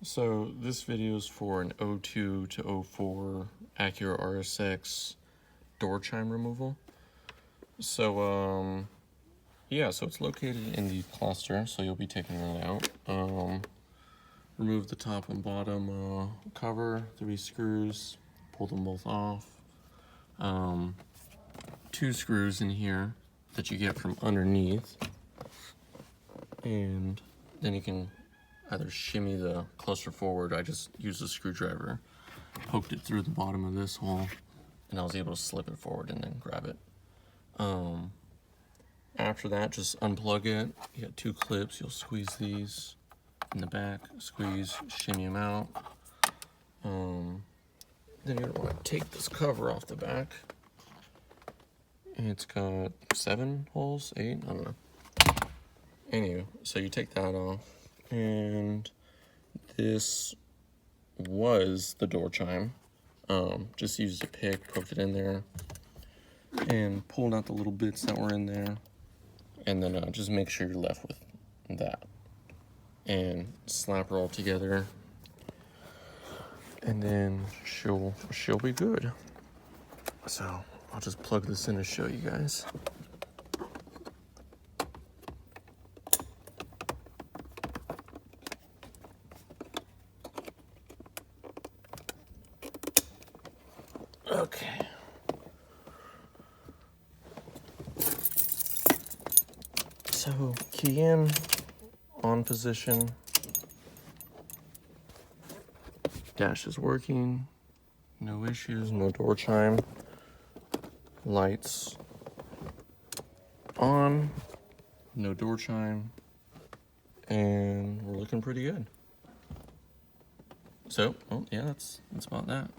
So this video is for an 02 to 04 Acura Rsx door chime removal. So yeah, so it's located in the cluster, so you'll be taking that out. Remove the top and bottom cover, 3 screws, pull them both off. 2 screws in here that you get from underneath, and then you can either shimmy the cluster forward. I just used a screwdriver, poked it through the bottom of this hole, and I was able to slip it forward and then grab it. After that, just unplug it. You got 2 clips. You'll squeeze these in the back, squeeze, shimmy them out. Then you're gonna want to take this cover off the back. And it's got 7 holes, 8, I don't know. Anyway, so you take that off, and this was the door chime. Just used a pick, poked it in there, and pulled out the little bits that were in there, and then just make sure you're left with that, and slap her all together, and then she'll be good. So I'll just plug this in to show you guys. Okay. So key in, on position. Dash is working. No issues, no door chime. Lights on, no door chime, and we're looking pretty good. So, yeah, that's about that.